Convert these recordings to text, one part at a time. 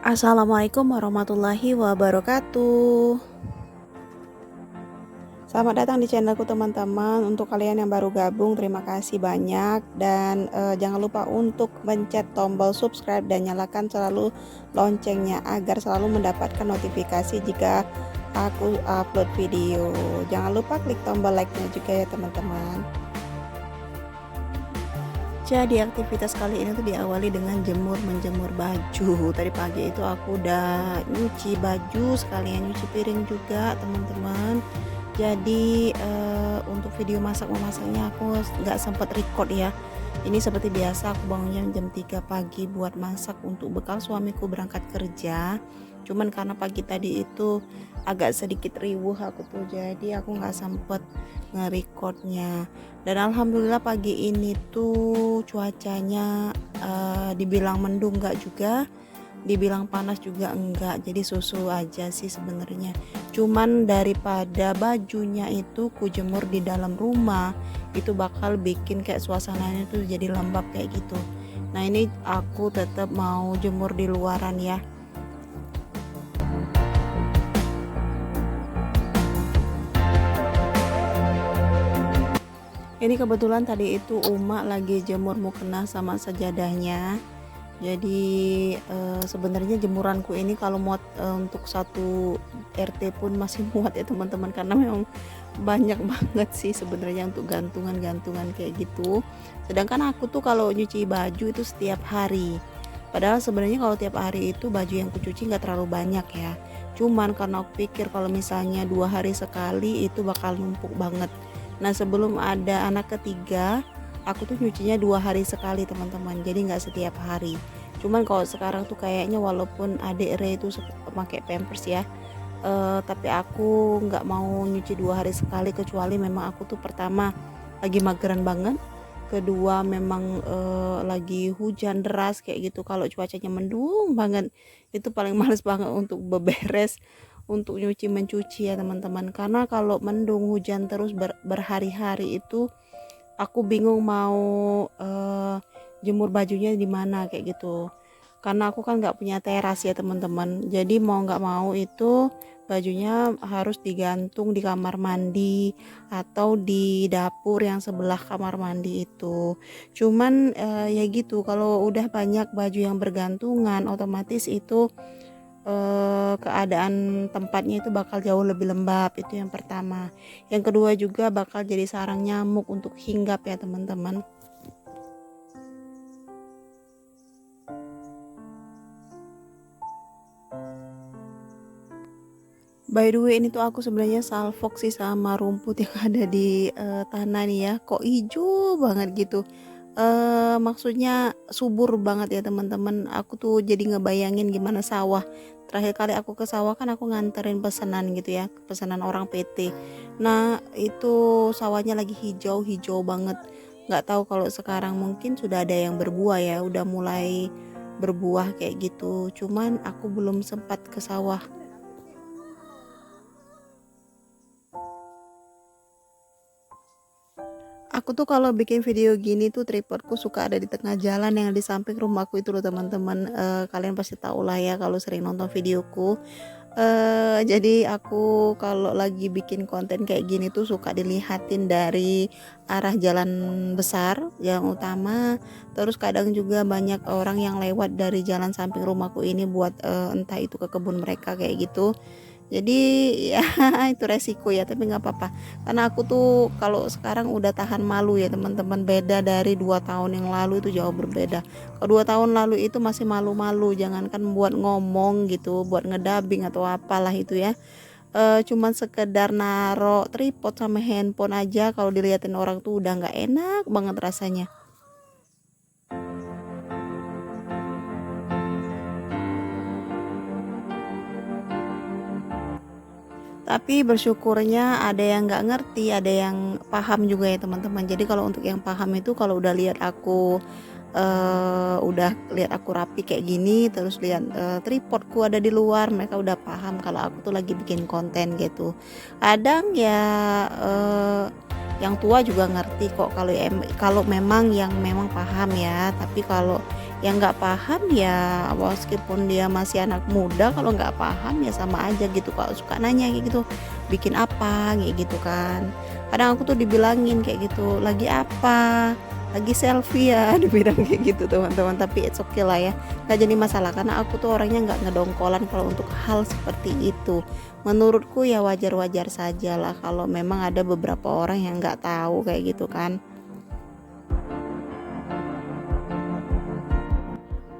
Assalamualaikum warahmatullahi wabarakatuh. Selamat datang di channelku teman-teman. Untuk kalian yang baru gabung, terima kasih banyak. Dan jangan lupa untuk mencet tombol subscribe dan nyalakan selalu loncengnya agar selalu mendapatkan notifikasi jika aku upload video. Jangan lupa klik tombol like-nya juga ya teman-teman. Jadi aktivitas kali ini tuh diawali dengan menjemur baju. Tadi pagi itu aku udah nyuci baju sekalian nyuci piring juga teman-teman. Jadi untuk video masak-memasaknya aku nggak sempat record ya. Ini seperti biasa aku bangunnya jam 3 pagi buat masak untuk bekal suamiku berangkat kerja. Cuman karena pagi tadi itu agak sedikit riuh aku tuh, jadi aku nggak sempet nge-recordnya. Dan alhamdulillah pagi ini tuh cuacanya dibilang mendung enggak juga, dibilang panas juga enggak, jadi susu aja sih sebenarnya. Cuman daripada bajunya itu kujemur di dalam rumah, itu bakal bikin kayak suasananya tuh jadi lembab kayak gitu. Nah ini aku tetap mau jemur di luaran ya. Ini kebetulan tadi itu Uma lagi jemur mukena sama sajadahnya. Jadi sebenarnya jemuranku ini kalau muat untuk satu RT pun masih muat ya teman-teman, karena memang banyak banget sih sebenarnya untuk gantungan-gantungan kayak gitu. Sedangkan aku tuh kalau nyuci baju itu setiap hari. Padahal sebenarnya kalau tiap hari itu baju yang kucuci nggak terlalu banyak ya. Cuman karena aku pikir kalau misalnya 2 hari sekali itu bakal numpuk banget. Nah sebelum ada anak ketiga, aku tuh nyucinya 2 hari sekali teman-teman, jadi nggak setiap hari. Cuman kalau sekarang tuh kayaknya walaupun adik Re itu pakai pampers ya, tapi aku nggak mau nyuci 2 hari sekali, kecuali memang aku tuh pertama lagi mageran banget, kedua memang lagi hujan deras kayak gitu. Kalau cuacanya mendung banget itu paling males banget untuk beberes, untuk nyuci mencuci ya teman-teman. Karena kalau mendung hujan terus berhari-hari itu aku bingung mau jemur bajunya di mana kayak gitu. Karena aku kan nggak punya teras ya teman-teman, jadi mau nggak mau itu bajunya harus digantung di kamar mandi atau di dapur yang sebelah kamar mandi itu. Cuman ya gitu, kalau udah banyak baju yang bergantungan otomatis itu keadaan tempatnya itu bakal jauh lebih lembab. Itu yang pertama. Yang kedua juga bakal jadi sarang nyamuk untuk hinggap ya teman-teman. By the way, ini tuh aku sebenarnya salfok sih sama rumput yang ada di tanah nih ya. Kok hijau banget gitu. Maksudnya subur banget ya teman-teman. Aku tuh jadi ngebayangin gimana sawah. Terakhir kali aku ke sawah kan aku nganterin pesanan gitu ya, pesanan orang PT. Nah itu sawahnya lagi hijau-hijau banget. Nggak tahu kalau sekarang mungkin sudah ada yang berbuah ya, udah mulai berbuah kayak gitu. Cuman aku belum sempat ke sawah. Aku tuh kalau bikin video gini tuh tripodku suka ada di tengah jalan yang di samping rumahku itu loh teman-teman. Kalian pasti tahu lah ya kalau sering nonton videoku. Jadi aku kalau lagi bikin konten kayak gini tuh suka dilihatin dari arah jalan besar, yang utama. Terus kadang juga banyak orang yang lewat dari jalan samping rumahku ini buat entah itu ke kebun mereka kayak gitu. Jadi ya itu resiko ya, tapi nggak apa-apa. Karena aku tuh kalau sekarang udah tahan malu ya teman-teman. Beda dari 2 tahun yang lalu, itu jauh berbeda. Kalau 2 tahun lalu itu masih malu-malu, jangankan buat ngomong gitu, buat ngedabing atau apalah itu ya. Cuman sekedar naro tripod sama handphone aja kalau dilihatin orang tuh udah nggak enak banget rasanya. Tapi bersyukurnya ada yang nggak ngerti, ada yang paham juga ya teman-teman. Jadi kalau untuk yang paham itu kalau udah lihat aku udah lihat aku rapi kayak gini, terus lihat tripodku ada di luar, mereka udah paham kalau aku tuh lagi bikin konten gitu. Kadang ya yang tua juga ngerti kok, kalau memang yang memang paham ya. Tapi kalau yang nggak paham ya meskipun dia masih anak muda, kalau nggak paham ya sama aja gitu, kalau suka nanya kayak gitu, bikin apa kayak gitu kan. Kadang aku tuh dibilangin kayak gitu, lagi apa, lagi selfie ya dibilang kayak gitu teman-teman, tapi it's okay lah ya, nggak jadi masalah karena aku tuh orangnya nggak ngedongkolan kalau untuk hal seperti itu. Menurutku ya wajar-wajar saja lah kalau memang ada beberapa orang yang nggak tahu kayak gitu kan.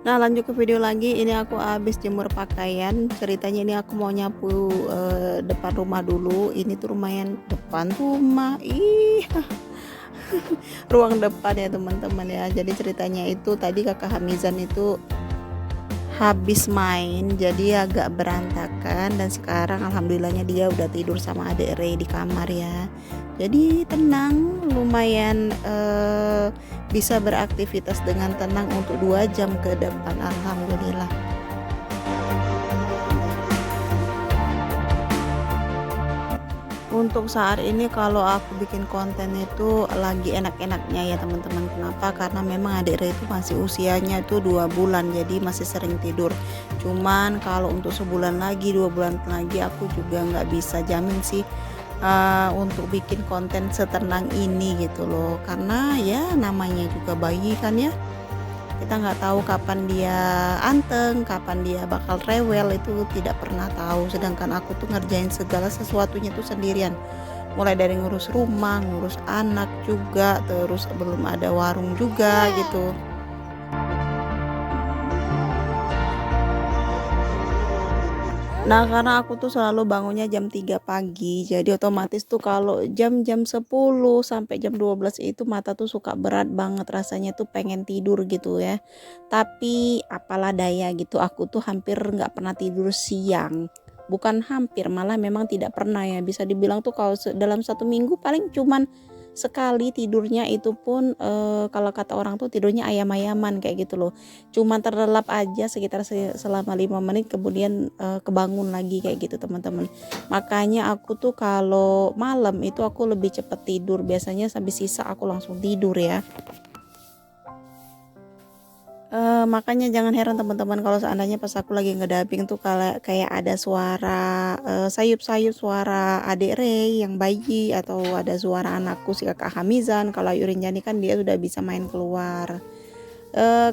Nah lanjut ke video lagi, ini aku habis jemur pakaian. Ceritanya ini aku mau nyapu depan rumah dulu. Ini tuh lumayan depan rumah, ih ruang depan ya teman-teman ya. Jadi ceritanya itu tadi kakak Hamizan itu habis main jadi agak berantakan, dan sekarang alhamdulillahnya dia udah tidur sama adik Ray di kamar ya, jadi tenang, lumayan bisa beraktivitas dengan tenang untuk 2 jam ke depan, alhamdulillah. Untuk saat ini kalau aku bikin konten itu lagi enak-enaknya ya teman-teman. Kenapa? Karena memang adik Ray itu masih usianya itu 2 bulan, jadi masih sering tidur. Cuman kalau untuk sebulan lagi, 2 bulan lagi aku juga nggak bisa jamin sih untuk bikin konten setenang ini gitu loh. Karena ya namanya juga bayi kan ya. Kita nggak tahu kapan dia anteng, kapan dia bakal rewel, itu tidak pernah tahu. Sedangkan aku tuh ngerjain segala sesuatunya tuh sendirian, mulai dari ngurus rumah, ngurus anak juga, terus belum ada warung juga gitu. Nah, karena aku tuh selalu bangunnya jam 3 pagi, jadi otomatis tuh kalau jam-jam 10 sampai jam 12 itu mata tuh suka berat banget, rasanya tuh pengen tidur gitu ya. Tapi apalah daya gitu, aku tuh hampir nggak pernah tidur siang. Bukan hampir, malah memang tidak pernah ya. Bisa dibilang tuh kalau dalam 1 minggu paling cuman sekali tidurnya, itu pun kalau kata orang tuh tidurnya ayam-ayaman kayak gitu loh, cuma terlelap aja sekitar selama 5 menit kemudian kebangun lagi kayak gitu teman-teman. Makanya aku tuh kalau malam itu aku lebih cepat tidur, biasanya sampai sisa aku langsung tidur ya. Makanya jangan heran teman-teman kalau seandainya pas aku lagi ngedubbing tuh kalau kayak ada suara sayup-sayup, suara adik Ray yang bayi, atau ada suara anakku si kakak Hamizan. Kalau Yurin Jani kan dia sudah bisa main keluar.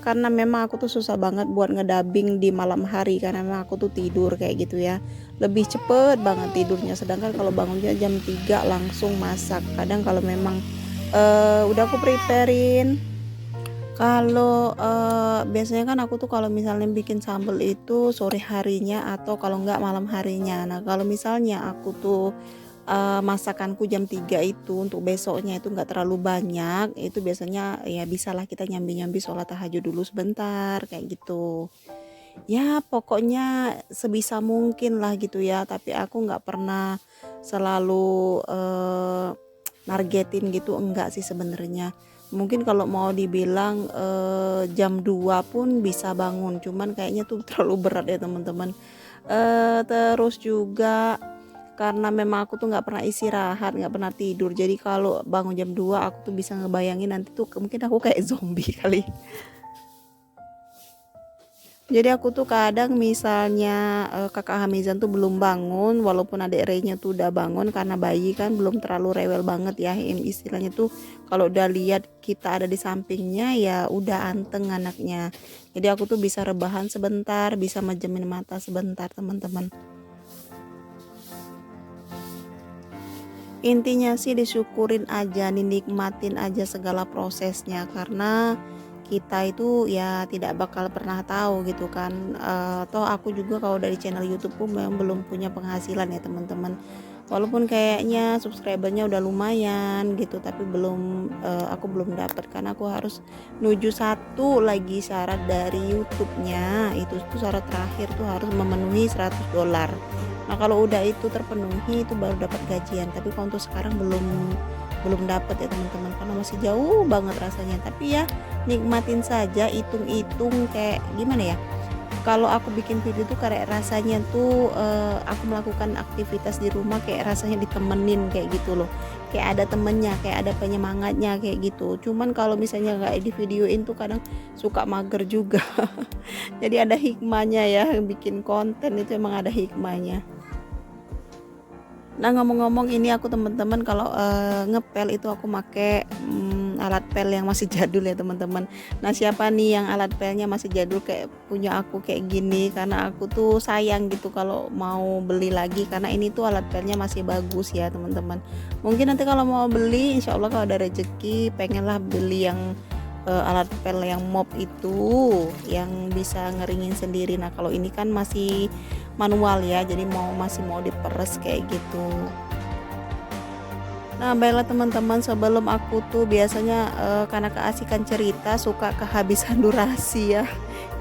Karena memang aku tuh susah banget buat ngedubbing di malam hari karena memang aku tuh tidur kayak gitu ya. Lebih cepet banget tidurnya, sedangkan kalau bangunnya jam 3 langsung masak. Kadang kalau memang udah aku preparein. Kalau biasanya kan aku tuh kalau misalnya bikin sambal itu sore harinya atau kalau enggak malam harinya. Nah, kalau misalnya aku tuh masakanku jam 3 itu untuk besoknya itu enggak terlalu banyak, itu biasanya ya bisalah kita nyambi-nyambi sholat tahajud dulu sebentar kayak gitu. Ya pokoknya sebisa mungkin lah gitu ya, tapi aku nggak pernah selalu nargetin gitu, enggak sih sebenarnya. Mungkin kalau mau dibilang jam 2 pun bisa bangun, cuman kayaknya tuh terlalu berat ya teman-teman. Terus juga karena memang aku tuh nggak pernah istirahat, nggak pernah tidur, jadi kalau bangun jam 2 aku tuh bisa ngebayangin nanti tuh mungkin aku kayak zombie kali. Jadi aku tuh kadang misalnya kakak Hamizan tuh belum bangun, walaupun adik Reynya tuh udah bangun, karena bayi kan belum terlalu rewel banget ya, istilahnya tuh kalau udah lihat kita ada di sampingnya ya udah anteng anaknya. Jadi aku tuh bisa rebahan sebentar, bisa majemin mata sebentar teman-teman. Intinya sih disyukurin aja, dinikmatin aja segala prosesnya, karena kita itu ya tidak bakal pernah tahu gitu kan. Toh aku juga kalau dari channel YouTube pun memang belum punya penghasilan ya teman-teman, walaupun kayaknya subscribernya udah lumayan gitu, tapi aku belum dapat karena aku harus nuju satu lagi syarat dari YouTube-nya. Itu tuh syarat terakhir tuh harus memenuhi $100. Nah kalau udah itu terpenuhi itu baru dapat gajian, tapi kalau untuk sekarang belum dapat ya teman-teman, karena masih jauh banget rasanya. Tapi ya nikmatin saja, hitung-hitung kayak gimana ya, kalau aku bikin video tuh kayak rasanya tuh aku melakukan aktivitas di rumah kayak rasanya ditemenin kayak gitu loh. kayak ada temennya, kayak ada penyemangatnya kayak gitu. Cuman kalau misalnya nggak di videoin tuh kadang suka mager juga. Jadi ada hikmahnya ya, bikin konten itu emang ada hikmahnya. Nah, ngomong-ngomong ini aku teman-teman kalau ngepel itu aku make alat pel yang masih jadul ya teman-teman. Nah, siapa nih yang alat pelnya masih jadul kayak punya aku kayak gini, karena aku tuh sayang gitu kalau mau beli lagi, karena ini tuh alat pelnya masih bagus ya teman-teman. Mungkin nanti kalau mau beli insya Allah kalau ada rezeki pengenlah beli yang alat pel yang mop itu yang bisa ngeringin sendiri. Nah, kalau ini kan masih manual ya, jadi masih mau diperes kayak gitu. Nah, baiklah teman-teman, sebelum aku tuh biasanya karena keasikan cerita suka kehabisan durasi ya.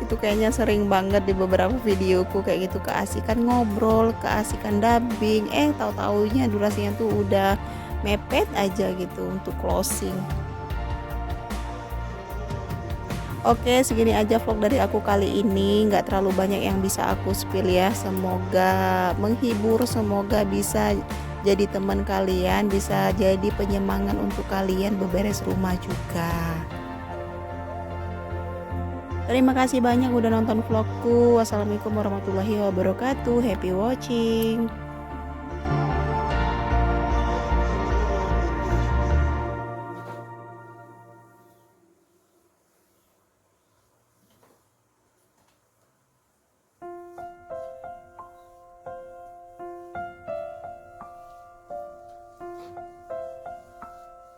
Itu kayaknya sering banget di beberapa videoku kayak gitu, keasikan ngobrol, keasikan dubbing, tahu-taunya durasinya tuh udah mepet aja gitu untuk closing. Oke, segini aja vlog dari aku kali ini, nggak terlalu banyak yang bisa aku spill ya. Semoga menghibur, semoga bisa jadi teman kalian, bisa jadi penyemangat untuk kalian beberes rumah juga. Terima kasih banyak udah nonton vlogku. Wassalamualaikum warahmatullahi wabarakatuh. Happy watching.